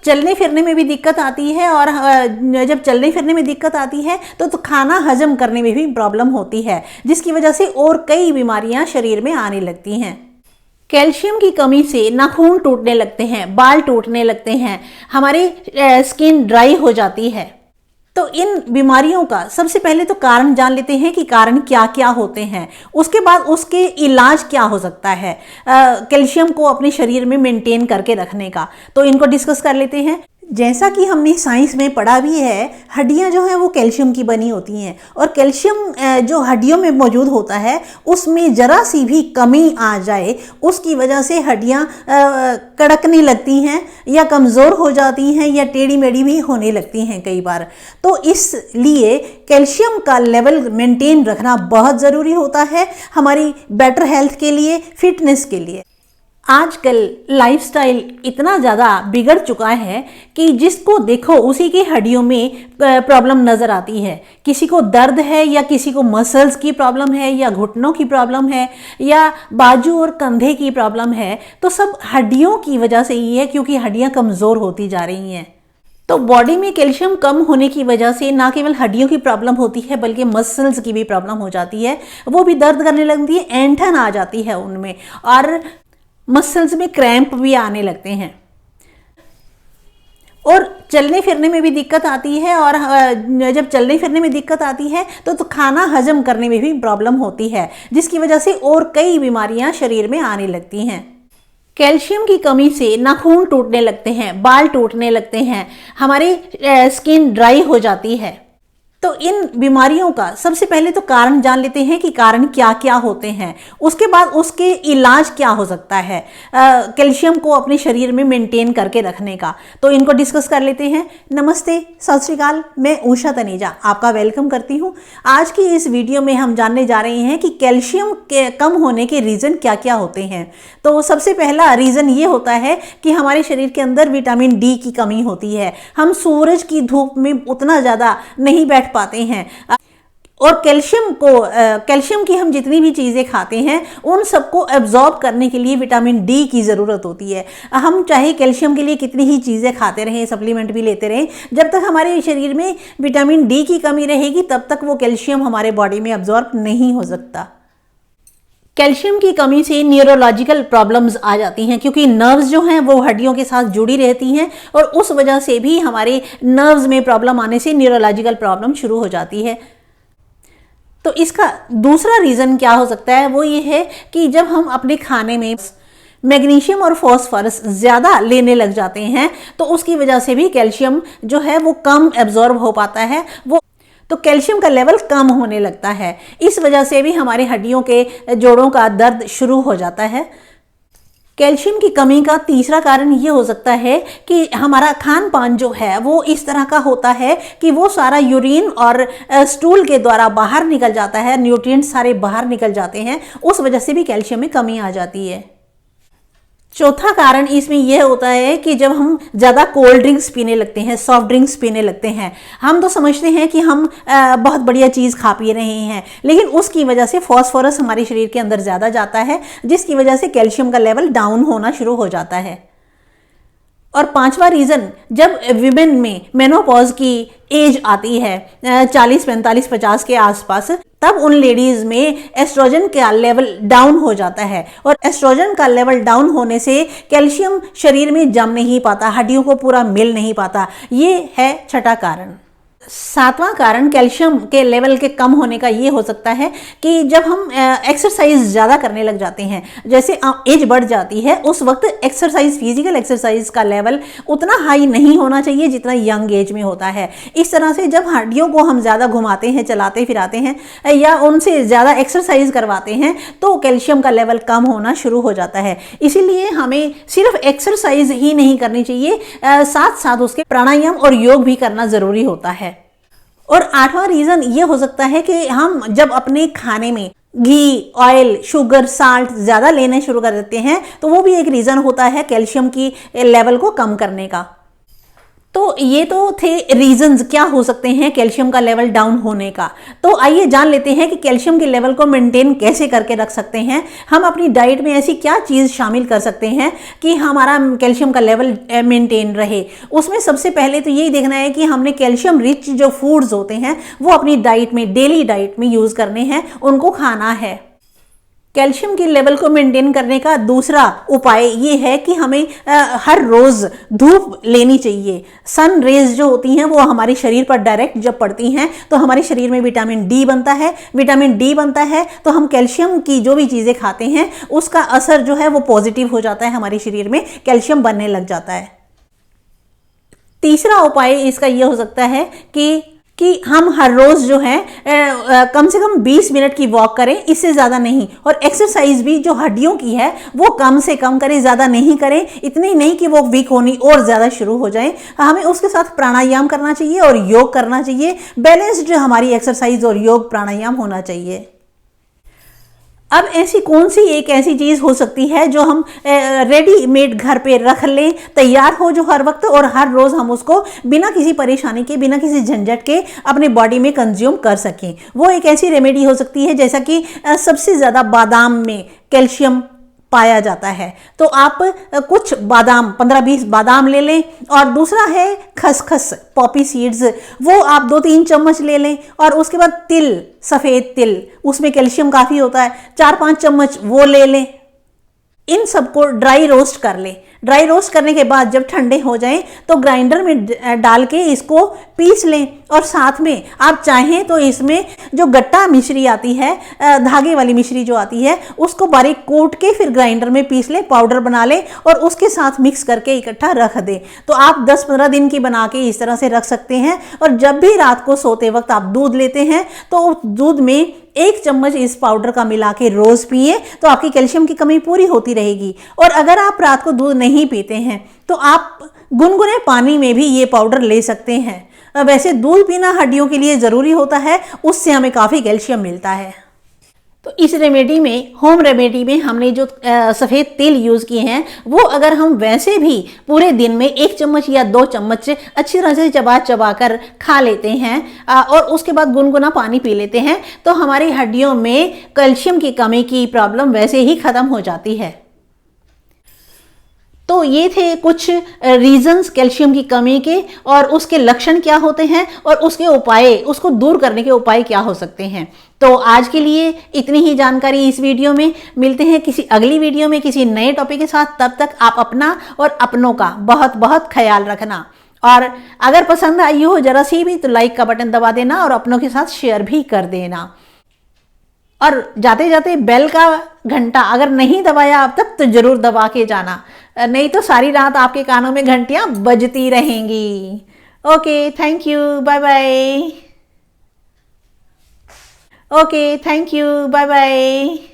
चलने फिरने में भी दिक्कत आती है, और जब चलने फिरने में दिक्कत आती है तो खाना हजम करने में भी प्रॉब्लम होती है, जिसकी वजह से और कई बीमारियां शरीर में आने लगती हैं। कैल्शियम की कमी से नाखून टूटने लगते हैं, बाल टूटने लगते हैं, हमारी स्किन ड्राई हो जाती है। तो इन बीमारियों का सबसे पहले तो कारण जान लेते हैं कि कारण क्या क्या होते हैं, उसके बाद उसके इलाज क्या हो सकता है कैल्शियम को अपने शरीर में मेंटेन करके रखने का। तो इनको डिस्कस कर लेते हैं। जैसा कि हमने साइंस में पढ़ा भी है, हड्डियां जो हैं वो कैल्शियम की बनी होती हैं, और कैल्शियम जो हड्डियों में मौजूद होता है उसमें ज़रा सी भी कमी आ जाए उसकी वजह से हड्डियां कड़कने लगती हैं या कमज़ोर हो जाती हैं या टेढ़ी मेढ़ी भी होने लगती हैं कई बार। तो इसलिए कैल्शियम का लेवल मेंटेन रखना बहुत ज़रूरी होता है हमारी बेटर हेल्थ के लिए, फिटनेस के लिए। आजकल लाइफस्टाइल इतना ज़्यादा बिगड़ चुका है कि जिसको देखो उसी की हड्डियों में प्रॉब्लम नज़र आती है। किसी को दर्द है, या किसी को मसल्स की प्रॉब्लम है, या घुटनों की प्रॉब्लम है, या बाजू और कंधे की प्रॉब्लम है। तो सब हड्डियों की वजह से ही है, क्योंकि हड्डियां कमज़ोर होती जा रही हैं। तो बॉडी में कैल्शियम कम होने की वजह से ना केवल हड्डियों की प्रॉब्लम होती है बल्कि मसल्स की भी प्रॉब्लम हो जाती है। वो भी दर्द करने लगती है, ऐंठन आ जाती है उनमें, और मसल्स में क्रैम्प भी आने लगते हैं, और चलने फिरने में भी दिक्कत आती है। और जब चलने फिरने में दिक्कत आती है तो खाना हजम करने में भी प्रॉब्लम होती है, जिसकी वजह से और कई बीमारियां शरीर में आने लगती हैं। कैल्शियम की कमी से नाखून टूटने लगते हैं, बाल टूटने लगते हैं, हमारी स्किन ड्राई हो जाती है। तो इन बीमारियों का सबसे पहले तो कारण जान लेते हैं कि कारण क्या क्या होते हैं, उसके बाद उसके इलाज क्या हो सकता है कैल्शियम को अपने शरीर में मेंटेन करके रखने का। तो इनको डिस्कस कर लेते हैं। नमस्ते, सत श्री अकाल, मैं उषा तनेजा आपका वेलकम करती हूँ। आज की इस वीडियो में हम जानने जा रहे हैं कि कैल्शियम के कम होने के रीज़न क्या क्या होते हैं। तो सबसे पहला रीज़न ये होता है कि हमारे शरीर के अंदर विटामिन डी की कमी होती है। हम सूरज की धूप में उतना ज़्यादा नहीं बैठ पाते हैं, और कैल्शियम की हम जितनी भी चीज़ें खाते हैं उन सबको एब्जॉर्ब करने के लिए विटामिन डी की ज़रूरत होती है। हम चाहे कैल्शियम के लिए कितनी ही चीज़ें खाते रहें, सप्लीमेंट भी लेते रहें, जब तक हमारे शरीर में विटामिन डी की कमी रहेगी तब तक वो कैल्शियम हमारे बॉडी में एब्जॉर्ब नहीं हो सकता। कैल्शियम की कमी से न्यूरोलॉजिकल प्रॉब्लम्स आ जाती हैं, क्योंकि नर्व्स जो हैं वो हड्डियों के साथ जुड़ी रहती हैं, और उस वजह से भी हमारे नर्व्स में प्रॉब्लम आने से न्यूरोलॉजिकल प्रॉब्लम शुरू हो जाती है। तो इसका दूसरा रीज़न क्या हो सकता है, वो ये है कि जब हम अपने खाने में मैग्नीशियम और फॉस्फोरस ज़्यादा लेने लग जाते हैं तो उसकी वजह से भी कैल्शियम जो है वो कम एब्जॉर्ब हो पाता है, तो कैल्शियम का लेवल कम होने लगता है। इस वजह से भी हमारी हड्डियों के जोड़ों का दर्द शुरू हो जाता है। कैल्शियम की कमी का तीसरा कारण ये हो सकता है कि हमारा खान पान जो है वो इस तरह का होता है कि वो सारा यूरिन और स्टूल के द्वारा बाहर निकल जाता है, न्यूट्रिएंट्स सारे बाहर निकल जाते हैं, उस वजह से भी कैल्शियम में कमी आ जाती है। चौथा कारण इसमें यह होता है कि जब हम ज़्यादा कोल्ड ड्रिंक्स पीने लगते हैं, सॉफ्ट ड्रिंक्स पीने लगते हैं, हम तो समझते हैं कि हम बहुत बढ़िया चीज़ खा पी रहे हैं, लेकिन उसकी वजह से फॉस्फोरस हमारे शरीर के अंदर ज़्यादा जाता है, जिसकी वजह से कैल्शियम का लेवल डाउन होना शुरू हो जाता है। और पांचवा रीज़न, जब विमेन में मेनोपॉज की एज आती है 40, 45, 50 के आसपास, तब उन लेडीज में एस्ट्रोजन का लेवल डाउन हो जाता है, और एस्ट्रोजन का लेवल डाउन होने से कैल्शियम शरीर में जम नहीं पाता, हड्डियों को पूरा मिल नहीं पाता। ये है छठा कारण। सातवां कारण कैल्शियम के लेवल के कम होने का ये हो सकता है कि जब हम एक्सरसाइज ज़्यादा करने लग जाते हैं, जैसे एज बढ़ जाती है, उस वक्त एक्सरसाइज, फिजिकल एक्सरसाइज का लेवल उतना हाई नहीं होना चाहिए जितना यंग एज में होता है। इस तरह से जब हड्डियों को हम ज़्यादा घुमाते हैं, चलाते फिराते हैं, या उनसे ज़्यादा एक्सरसाइज करवाते हैं, तो कैल्शियम का लेवल कम होना शुरू हो जाता है। इसीलिए हमें सिर्फ एक्सरसाइज ही नहीं करनी चाहिए, साथ साथ उसके प्राणायाम और योग भी करना ज़रूरी होता है। और आठवां रीज़न ये हो सकता है कि हम जब अपने खाने में घी, ऑयल, शुगर, साल्ट ज़्यादा लेने शुरू कर देते हैं, तो वो भी एक रीज़न होता है कैल्शियम की लेवल को कम करने का। तो ये तो थे रीजंस क्या हो सकते हैं कैल्शियम का लेवल डाउन होने का। तो आइए जान लेते हैं कि कैल्शियम के लेवल को मेंटेन कैसे करके रख सकते हैं। हम अपनी डाइट में ऐसी क्या चीज़ शामिल कर सकते हैं कि हमारा कैल्शियम का लेवल मेंटेन रहे। उसमें सबसे पहले तो यही देखना है कि हमने कैल्शियम रिच जो फूड्स होते हैं वो अपनी डाइट में, डेली डाइट में यूज़ करने हैं, उनको खाना है। कैल्शियम के लेवल को मेंटेन करने का दूसरा उपाय ये है कि हमें हर रोज़ धूप लेनी चाहिए। सन रेज जो होती हैं वो हमारे शरीर पर डायरेक्ट जब पड़ती हैं तो हमारे शरीर में विटामिन डी बनता है। विटामिन डी बनता है तो हम कैल्शियम की जो भी चीज़ें खाते हैं उसका असर जो है वो पॉजिटिव हो जाता है, हमारे शरीर में कैल्शियम बनने लग जाता है। तीसरा उपाय इसका यह हो सकता है कि हम हर रोज़ जो है कम से कम 20 मिनट की वॉक करें, इससे ज़्यादा नहीं। और एक्सरसाइज भी जो हड्डियों की है वो कम से कम करें, ज़्यादा नहीं करें। इतनी नहीं कि वो वीक होनी और ज़्यादा शुरू हो जाए। हमें उसके साथ प्राणायाम करना चाहिए और योग करना चाहिए। बैलेंस्ड हमारी एक्सरसाइज और योग प्राणायाम होना चाहिए। अब ऐसी कौन सी एक ऐसी चीज़ हो सकती है जो हम रेडीमेड घर पे रख लें, तैयार हो जो हर वक्त, और हर रोज़ हम उसको बिना किसी परेशानी के, बिना किसी झंझट के अपने बॉडी में कंज्यूम कर सकें। वो एक ऐसी रेमेडी हो सकती है जैसा कि सबसे ज़्यादा बादाम में कैल्शियम पाया जाता है। तो आप कुछ बादाम, 15-20 बादाम ले लें। और दूसरा है खसखस, पॉपी सीड्स, वो आप 2-3 चम्मच ले लें। और उसके बाद तिल, सफ़ेद तिल, उसमें कैल्शियम काफ़ी होता है, 4-5 चम्मच वो ले लें। इन सबको ड्राई रोस्ट कर लें। ड्राई रोस्ट करने के बाद जब ठंडे हो जाएं तो ग्राइंडर में डाल के इसको पीस लें। और साथ में आप चाहें तो इसमें जो गट्टा मिश्री आती है, धागे वाली मिश्री जो आती है, उसको बारीक कूट के फिर ग्राइंडर में पीस लें, पाउडर बना लें और उसके साथ मिक्स करके इकट्ठा रख दें। तो आप 10-15 दिन की बना के इस तरह से रख सकते हैं। और जब भी रात को सोते वक्त आप दूध लेते हैं तो उस दूध में 1 चम्मच इस पाउडर का मिला के रोज़ पिए तो आपकी कैल्शियम की कमी पूरी होती रहेगी। और अगर आप रात को दूध नहीं पीते हैं तो आप गुनगुने पानी में भी ये पाउडर ले सकते हैं। वैसे दूध पीना हड्डियों के लिए ज़रूरी होता है, उससे हमें काफ़ी कैल्शियम मिलता है। तो इस रेमेडी में, होम रेमेडी में हमने जो सफ़ेद तेल यूज़ किए हैं वो अगर हम वैसे भी पूरे दिन में 1 चम्मच या 2 चम्मच अच्छी तरह से चबा चबा कर खा लेते हैं और उसके बाद गुनगुना पानी पी लेते हैं तो हमारी हड्डियों में कैल्शियम की कमी की प्रॉब्लम वैसे ही ख़त्म हो जाती है। तो ये थे कुछ रीजंस कैल्शियम की कमी के, और उसके लक्षण क्या होते हैं और उसके उपाय, उसको दूर करने के उपाय क्या हो सकते हैं। तो आज के लिए इतनी ही जानकारी इस वीडियो में। मिलते हैं किसी अगली वीडियो में किसी नए टॉपिक के साथ। तब तक आप अपना और अपनों का बहुत बहुत ख्याल रखना। और अगर पसंद आई हो जरा सी भी तो लाइक का बटन दबा देना और अपनों के साथ शेयर भी कर देना। और जाते जाते बेल का घंटा अगर नहीं दबाया अब तक तो जरूर दबा के जाना, नहीं तो सारी रात आपके कानों में घंटियां बजती रहेंगी। Okay, thank you, bye bye. Okay, thank you, bye bye.